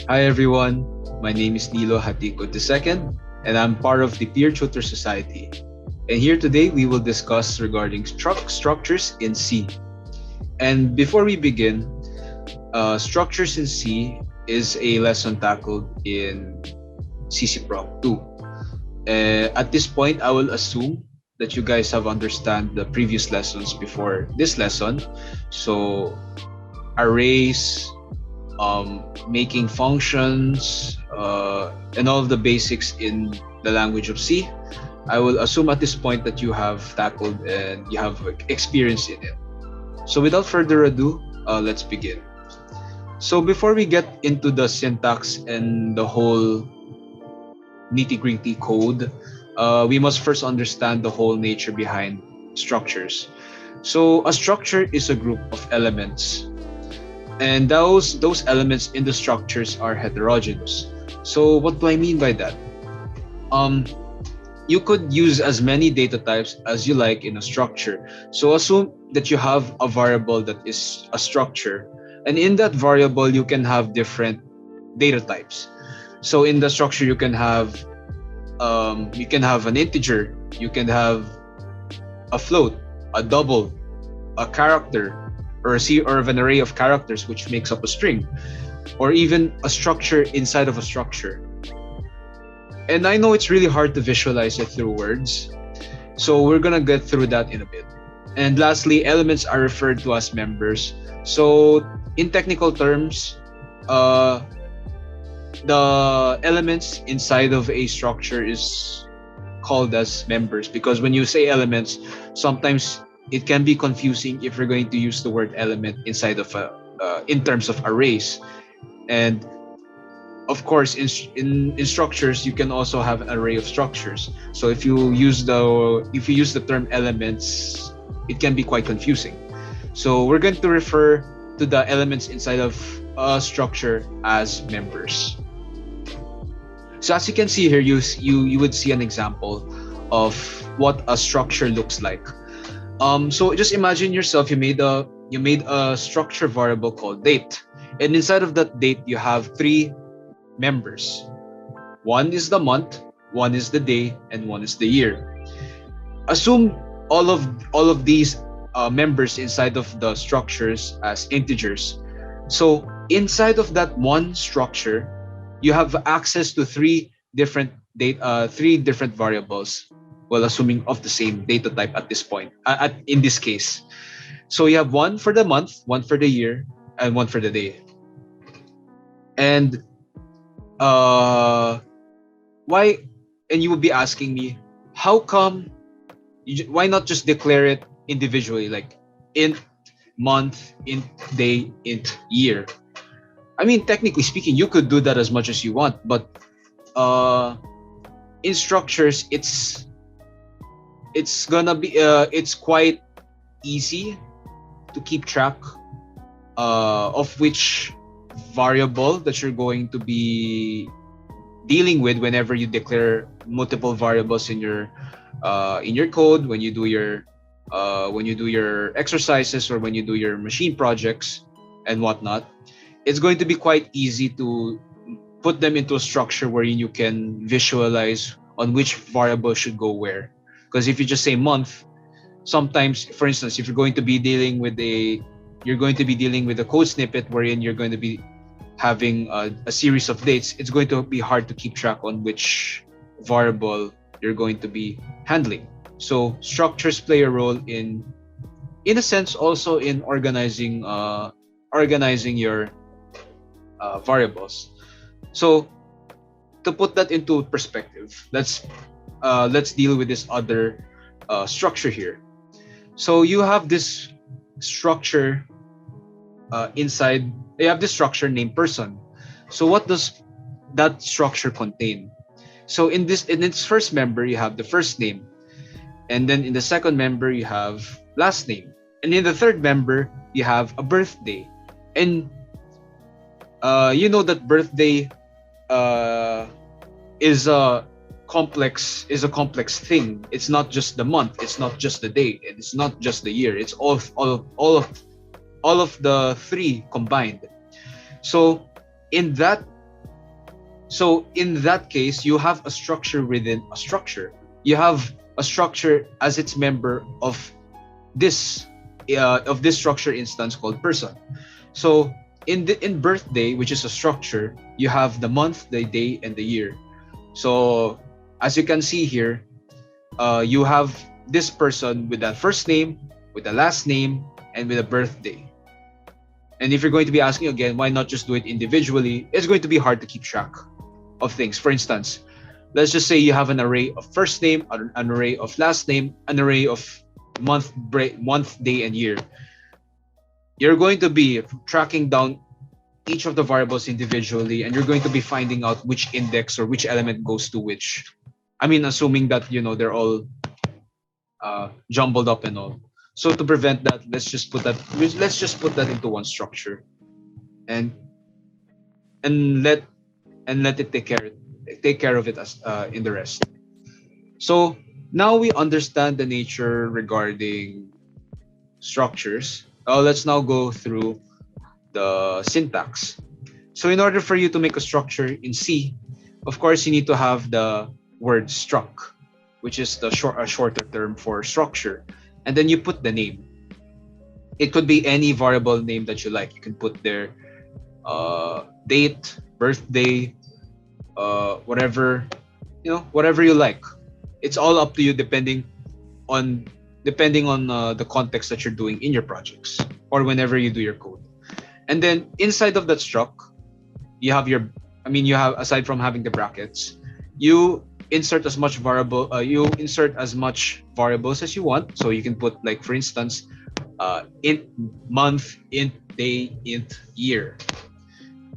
Hi everyone, my name is Nilo Jatico II and I'm part of the Peer Tutor Society. And here today we will discuss regarding structures in C. And before we begin, structures in C is a lesson tackled in CC Prop 2. At this point, I will assume that you guys have understand the previous lessons before this lesson. So arrays, making functions, and all of the basics in the language of C. I will assume at this point that you have tackled and you have experience in it. So without further ado, let's begin. So before we get into the syntax and the whole nitty-gritty code, we must first understand the whole nature behind structures. So a structure is a group of elements, and those elements in the structures are heterogeneous. So what do I mean by that? Um, you could use as many data types as you like in a structure. So assume that you have a variable that is a structure, and in that variable you can have different data types. So in the structure you can have an integer, you can have a float, a double, a character, or of an array of characters which makes up a string, or even a structure inside of a structure. And I know it's really hard to visualize it through words, so we're gonna get through that in a bit. And lastly, elements are referred to as members. So in technical terms, the elements inside of a structure is called as members, because when you say elements, sometimes it can be confusing if you're going to use the word element inside of in terms of arrays. And of course, in structures, you can also have an array of structures. So if you use the term elements, it can be quite confusing. So we're going to refer to the elements inside of a structure as members. So as you can see here, you would see an example of what a structure looks like. So just imagine yourself, you made a structure variable called date, and inside of that date you have three members. One is the month, one is the day, and one is the year. Assume all of these members inside of the structures as integers. So inside of that one structure, you have access to three different variables, well, assuming of the same data type at this point, in this case. So you have one for the month, one for the year, and one for the day. And why? And you would be asking me, how come? Why not just declare it individually, like int month, int day, int year? I mean, technically speaking, you could do that as much as you want, but in structures, it's quite easy to keep track of which variable that you're going to be dealing with whenever you declare multiple variables in your code, when you do your exercises, or when you do your machine projects and whatnot. It's going to be quite easy to put them into a structure wherein you can visualize on which variable should go where. Because if you just say month, sometimes, for instance, if you're going to be dealing with a code snippet wherein you're going to be having a series of dates, it's going to be hard to keep track on which variable you're going to be handling. So structures play a role in a sense, also in organizing your variables. So to put that into perspective, let's deal with this other structure here. So you have this structure inside. You have this structure named person. So what does that structure contain? So in its first member, you have the first name, and then in the second member, you have last name, and in the third member, you have a birthday. And you know that birthday is a complex thing. It's not just the month, it's not just the day, and it's not just the year. It's all of the three combined. So in that So in that case, you have a structure within a structure. You have a structure as its member this of this structure instance called person. So in birthday, which is a structure, you have the month, the day, and the year. So as you can see here, you have this person with a first name, with a last name, and with a birthday. And if you're going to be asking again, why not just do it individually? It's going to be hard to keep track of things. For instance, let's just say you have an array of first name, an array of last name, an array of month, day, and year. You're going to be tracking down each of the variables individually, and you're going to be finding out which index or which element goes to which. I mean, assuming that they're all jumbled up and all. So to prevent that, let's just put that into one structure, and and let let it take care of it as in the rest. So now we understand the nature regarding structures. Let's now go through the syntax. So in order for you to make a structure in C, of course you need to have the word struct, which is a shorter term for structure, and then you put the name. It could be any variable name that you like. You can put there date, birthday, whatever whatever you like. It's all up to you on depending on the context that you're doing in your projects or whenever you do your code. And then inside of that struct, you have you have, aside from having the brackets, you insert as much variables as you want. So you can put, like, for instance, int month, int day, int year,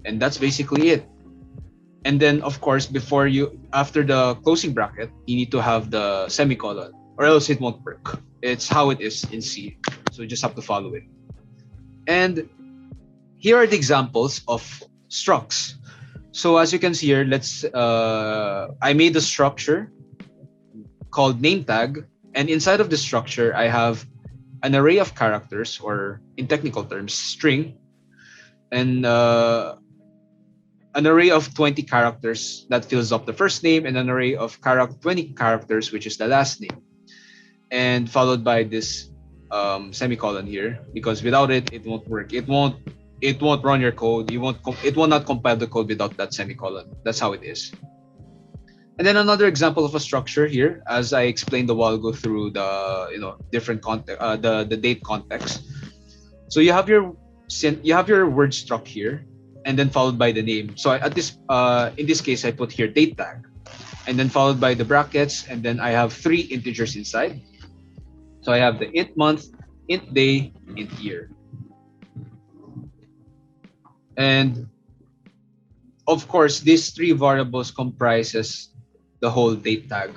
and that's basically it. And then of course, after the closing bracket, you need to have the semicolon, or else it won't work. It's how it is in C, so you just have to follow it. And here are the examples of structs. So as you can see here, I made a structure called name tag, and inside of the structure I have an array of characters, or in technical terms, string, and an array of 20 characters that fills up the first name, and an array of 20 characters, which is the last name, and followed by this semicolon here, because without it, it won't work. It won't run your code. It will not compile the code without that semicolon. That's how it is. And then another example of a structure here, as I explained a while ago through the different context, the date context. So you have your word struct here, and then followed by the name. So in this case, I put here date tag, and then followed by the brackets, and then I have 3 integers inside. So I have the int month, int day, int year. And of course, these 3 variables comprises the whole date tag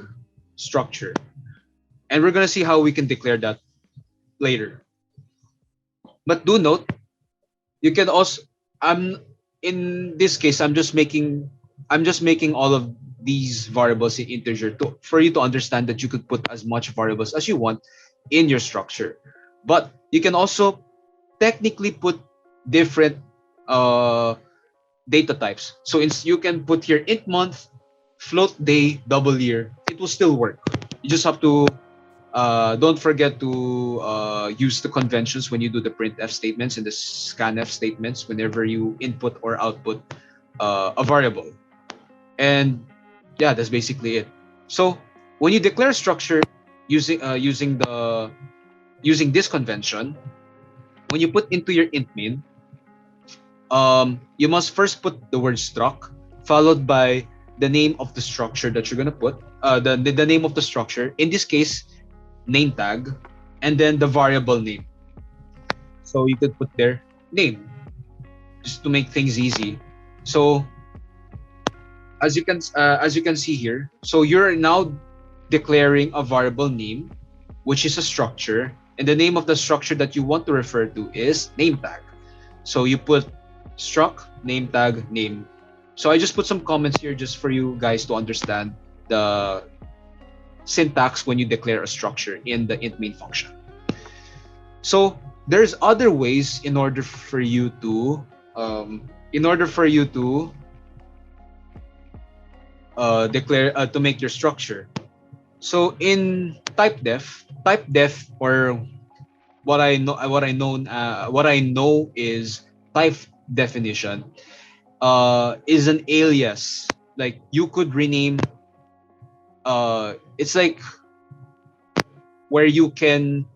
structure. And we're going to see how we can declare that later. But do note, you can also, in this case, I'm just making all of these variables in integer for you to understand that you could put as much variables as you want in your structure. But you can also technically put different data types. So you can put here int month, float day, double year. It will still work. You just have to don't forget to use the conventions when you do the printf statements and the scanf statements whenever you input or output a variable. And yeah, that's basically it. So when you declare a structure using this convention, when you put into your int main, you must first put the word struct, followed by the name of the structure that you're gonna put, the name of the structure. In this case, name tag, and then the variable name. So you could put their name just to make things easy. So as you can see here, so you're now declaring a variable name, which is a structure, and the name of the structure that you want to refer to is name tag. So you put struct name tag name. So I just put some comments here just for you guys to understand the syntax when you declare a structure in the int main function. So there's other ways in order for you to to make your structure. So in type def, or what I know is type definition is an alias. Like you could rename, it's like where you can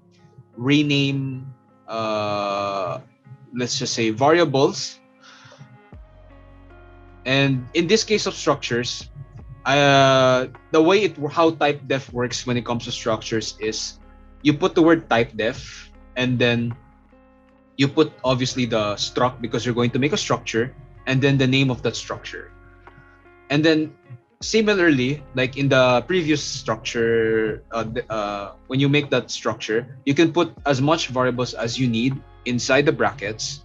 rename, uh let's just say, variables. And in this case of structures, the way how type def works when it comes to structures is you put the word type def, and then you put obviously the struct because you're going to make a structure, and then the name of that structure. And then similarly, like in the previous structure, when you make that structure, you can put as much variables as you need inside the brackets.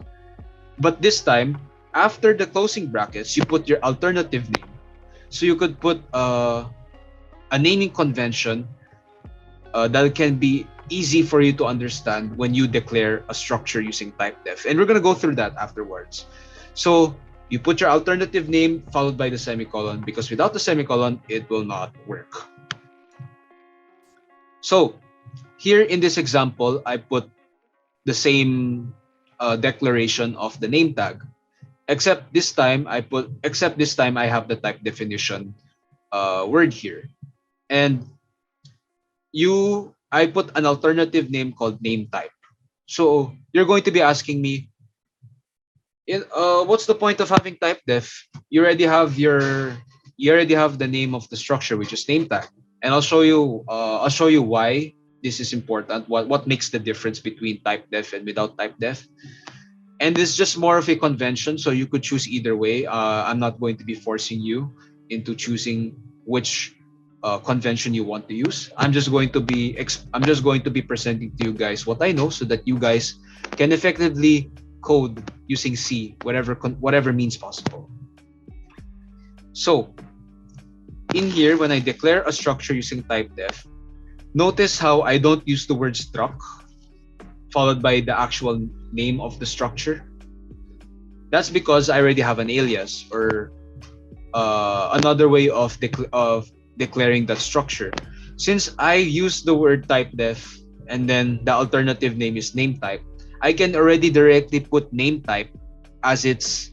But this time, after the closing brackets, you put your alternative name. So you could put a naming convention that can be easy for you to understand when you declare a structure using type def. And we're going to go through that afterwards. So you put your alternative name followed by the semicolon, because without the semicolon, it will not work. So here in this example, I put the same declaration of the name tag, except this time I have the type definition word here. And I put an alternative name called name type. So you're going to be asking me, what's the point of having type def? You already have the name of the structure, which is name tag. And I'll show you why this is important. What makes the difference between type def and without type def? And it's just more of a convention, so you could choose either way. I'm not going to be forcing you into choosing which convention you want to use. I'm just going to be presenting to you guys what I know, so that you guys can effectively code using C, whatever means possible. So in here, when I declare a structure using type def, notice how I don't use the word struct followed by the actual name of the structure. That's because I already have an alias, or another way of declaring that structure. Since I use the word type def and then the alternative name is name type, I can already directly put name type as its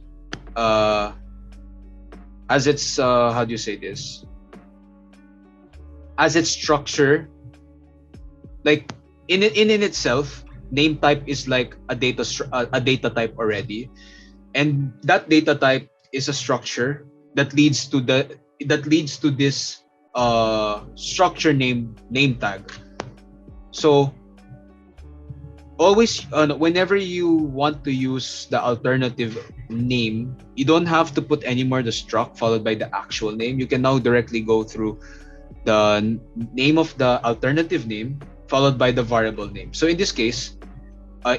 how do you say this? As its structure. Like in itself, name type is like a data type already, and that data type is a structure that leads to this structure name tag. So always, whenever you want to use the alternative name, you don't have to put anymore the struct followed by the actual name. You can now directly go through the name of the alternative name followed by the variable name. So in this case,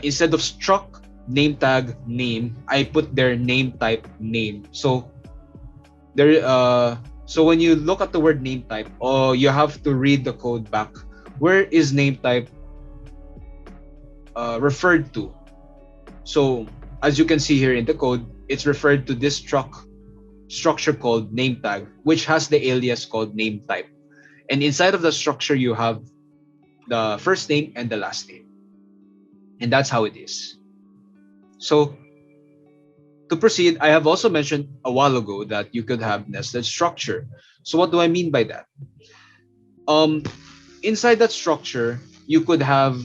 instead of struct name tag name, I put their name type name. So so when you look at the word name type, you have to read the code back. Where is name type referred to? So as you can see here in the code, it's referred to this structure called name tag, which has the alias called name type. And inside of the structure, you have the first name and the last name. And that's how it is. So to proceed, I have also mentioned a while ago that you could have nested structure. So what do I mean by that? Inside that structure, you could have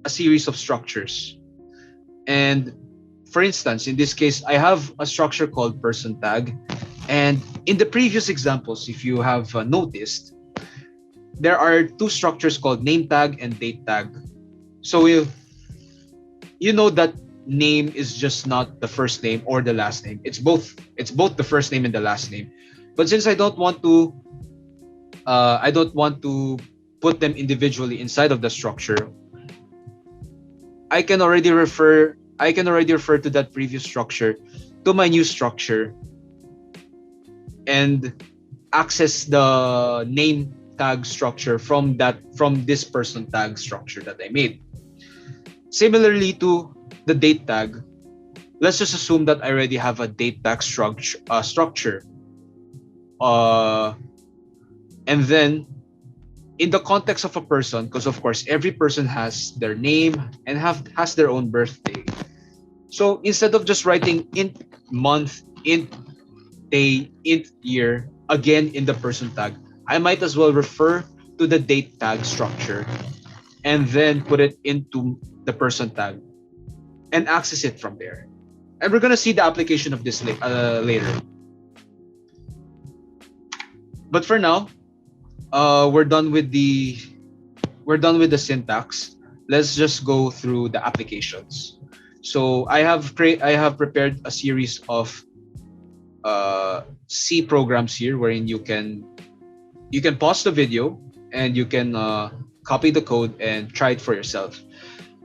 a series of structures. And for instance, in this case, I have a structure called person tag. And in the previous examples, if you have noticed, there are two structures called name tag and date tag. So you know that name is just not the first name or the last name. It's both the first name and the last name. But since I don't want to put them individually inside of the structure, I can already refer to that previous structure to my new structure and access the name tag structure from this person tag structure that I made. Similarly to the date tag, let's just assume that I already have a date tag structure. uh, and then in the context of a person, because of course every person has their name and has their own birthday. So instead of just writing int month, int day, int year again in the person tag, I might as well refer to the date tag structure and then put it into the person tag and access it from there. And we're gonna see the application of this later. But for now, we're done with the syntax. Let's just go through the applications. So I have prepared a series of C programs here, wherein you can pause the video and you can copy the code and try it for yourself.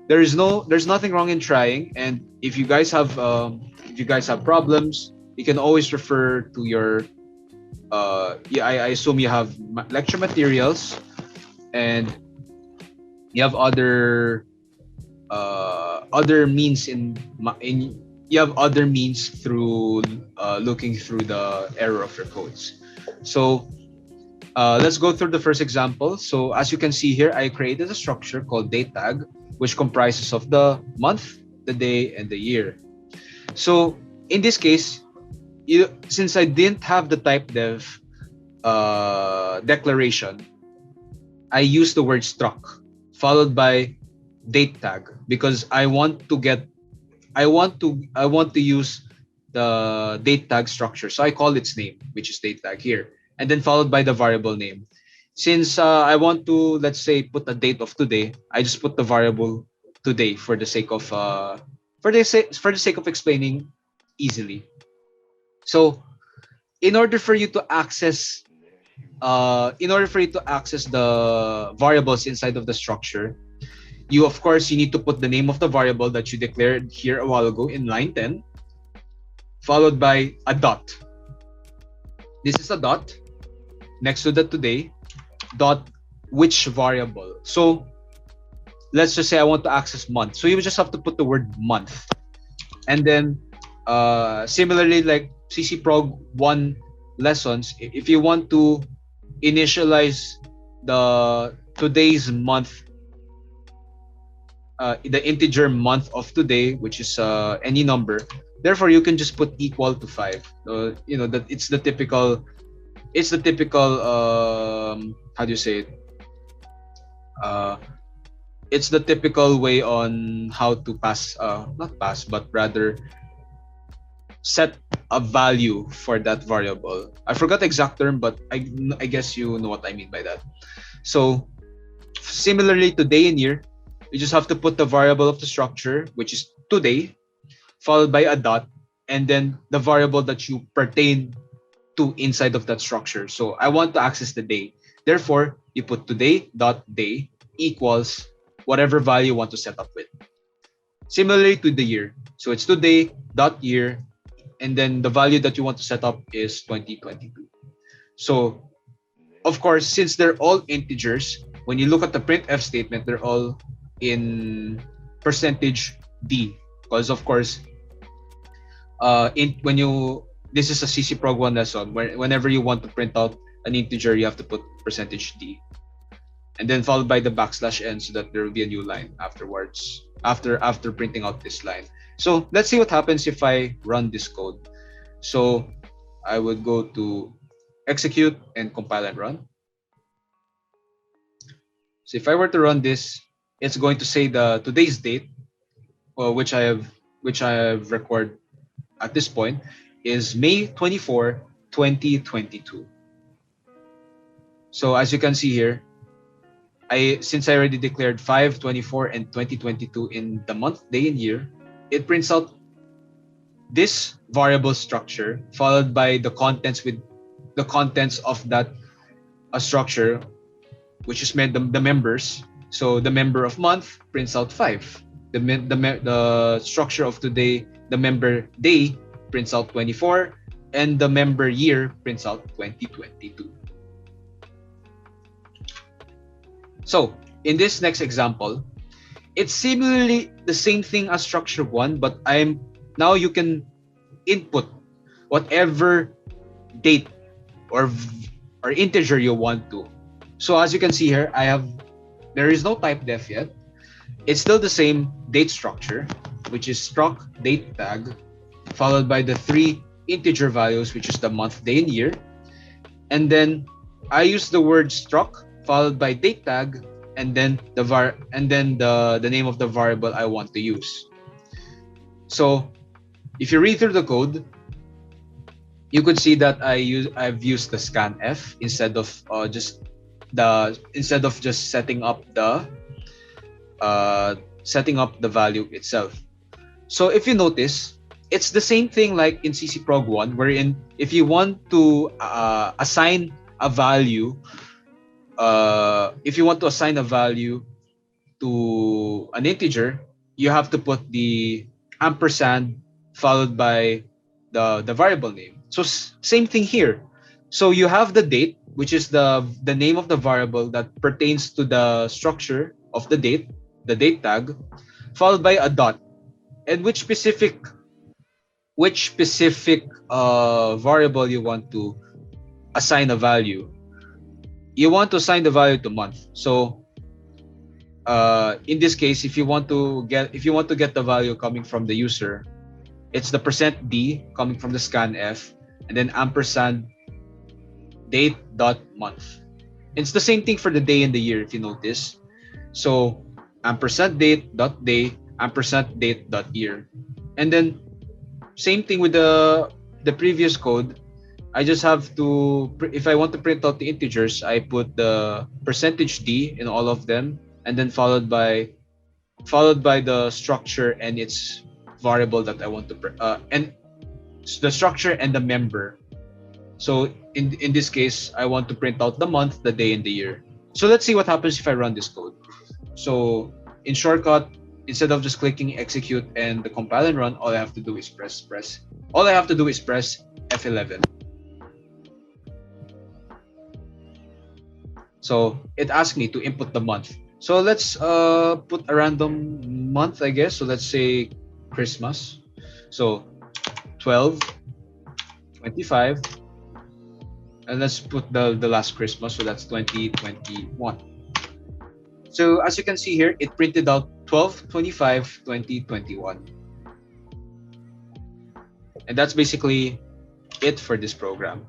There's nothing wrong in trying, and if you guys have problems, you can always refer to your yeah, I assume you have lecture materials, and you have other means in you have other means through looking through the error of your codes. So let's go through the first example. So as you can see here, I created a structure called date tag, which comprises of the month, the day, and the year. So in this case, since I didn't have the type dev declaration, I used the word struct followed by date tag because I want to use the date tag structure. So I call its name, which is date tag here, and then followed by the variable name. Since I want to, let's say, put a date of today, I just put the variable today for the sake of for the sake of explaining easily. So in order for you to access the variables inside of the structure, you of course you need to put the name of the variable that you declared here a while ago in line 10, followed by a dot. This is a dot next to the today dot which variable. So let's just say I want to access month. So you just have to put the word month. And then similarly, like CC Prog 1 lessons, if you want to initialize the today's month, the integer month of today, which is any number, therefore you can just put equal to 5. You know that it's the typical how do you say it? It's the typical way on how to pass, not pass, but rather set a value for that variable. I forgot the exact term, but I guess you know what I mean by that. So similarly to day and year, you just have to put the variable of the structure, which is today, followed by a dot, and then the variable that you pertain to inside of that structure. So I want to access the day. Therefore, you put today dot day equals whatever value you want to set up with. Similarly to the year. So it's today dot year, and then the value that you want to set up is 2022. So of course, since they're all integers, when you look at the printf statement, they're all in percentage D, because of course when you this is a CC Prog 1 lesson where whenever you want to print out an integer, you have to put percentage D, and then followed by the \n so that there will be a new line afterwards after printing out this line. So let's see what happens if I run this code. So I would go to execute and compile and run. So if I were to run this, it's going to say the today's date, which I have recorded at this point, is May 24, 2022. So as you can see here, since I already declared 5, 24, and 2022 in the month, day, and year, it prints out this variable structure followed by the contents of that structure, which is the members. So the member of month prints out 5. The structure of today, the member day prints out 24, and the member year prints out 2022. So in this next example, it's similarly the same thing as structure 1, but now you can input whatever date or or integer you want to. So as you can see here, there is no type def yet. It's still the same date structure, which is struct date tag, followed by the three integer values, which is the month, day, and year. And then I use the word struct followed by date tag, and then the name of the variable I want to use. So if you read through the code, you could see that I've used the scanf instead of just setting up the value itself. So if you notice, it's the same thing like in CC-prog1, wherein if you want to assign a value, to an integer, you have to put the ampersand followed by the variable name. So same thing here. So you have the date, which is the name of the variable that pertains to the structure of the date tag, followed by a dot, and which specific variable you want to assign a value. You want to assign the value to month. So in this case, if you want to get the value coming from the user, it's the %d coming from the scanf, and then ampersand date dot month. It's the same thing for the day and the year, if you notice. So ampersand date dot day, ampersand date dot year, and then same thing with the previous code. I just have to, if I want to print out the integers, I put the %d in all of them, and then followed by the structure and its variable that I want to and the structure and the member. So in this case, I want to print out the month, the day, and the year. So let's see what happens if I run this code. So in shortcut, instead of just clicking execute and the compile and run, all I have to do is press F11. So it asks me to input the month. So let's put a random month, I guess. So let's say Christmas. So 12, 25, and let's put the last Christmas. So that's 2021. So as you can see here, it printed out 12, 25, 2021. And that's basically it for this program.